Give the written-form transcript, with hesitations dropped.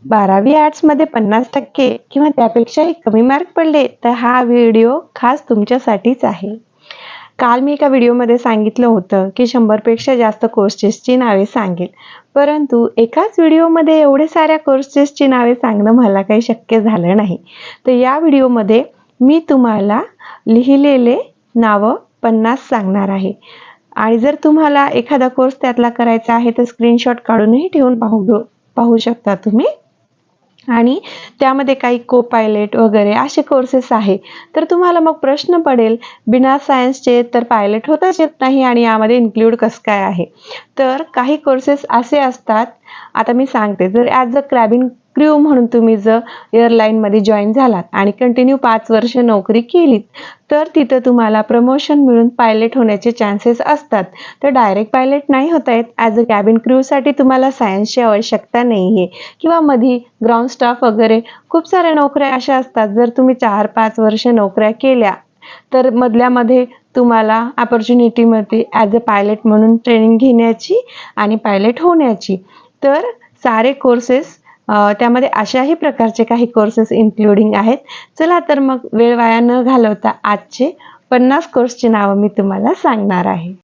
12वी आर्ट्समध्ये 50% किंवा त्यापेक्षाही कमी मार्क पडले तर हा व्हिडिओ खास तुमच्यासाठीच आहे. काल मी एका व्हिडिओमध्ये सांगितलं होतं की 100पेक्षा जास्त कोर्सेसची नावे सांगेल, परंतु एकाच व्हिडिओमध्ये एवढे साऱ्या कोर्सेसची नावे सांगणं मला काही शक्य झालं नाही. तर या व्हिडिओमध्ये मी तुम्हाला लिहिलेले नावं 50 सांगणार आहे आणि जर तुम्हाला एखादा कोर्स त्यातला करायचा आहे तर स्क्रीनशॉट काढूनही ठेवून पाहू शकता तुम्ही. आणि त्यामध्ये काही को-पायलट वगैरे असे कोर्सेस आहे. तर तुम्हाला मग प्रश्न पडेल बिना सायन्सचे तर पायलट होताच येत नाही आणि यामध्ये इन्क्लूड कसं काय आहे. तर काही कोर्सेस असे असतात, आता मी सांगते, जर ॲज अ कॅबिन क्रू म्हणून तुम्ही जर एअरलाईनमध्ये जॉईन झालात आणि कंटिन्यू 5 वर्ष नोकरी केलीत तर तिथं तुम्हाला प्रमोशन मिळून पायलट होण्याचे चान्सेस असतात. तर डायरेक्ट पायलट नाही होता येत. ॲज अ कॅबिन क्रूसाठी तुम्हाला सायन्सची आवश्यकता नाही आहे किंवा मधी ग्राउंड स्टाफ वगैरे खूप साऱ्या नोकऱ्या अशा असतात. जर तुम्ही 4-5 वर्ष नोकऱ्या केल्या तर मधल्यामध्ये तुम्हाला अपॉर्च्युनिटी मिळते ॲज अ पायलट म्हणून ट्रेनिंग घेण्याची आणि पायलट होण्याची. तर सारे कोर्सेस त्यामध्ये अशाही प्रकारचे काही कोर्सेस इन्क्लुडिंग आहेत. चला तर मग वेळ वाया न घालवता आजचे 50 कोर्सची नावं मी तुम्हाला सांगणार आहे.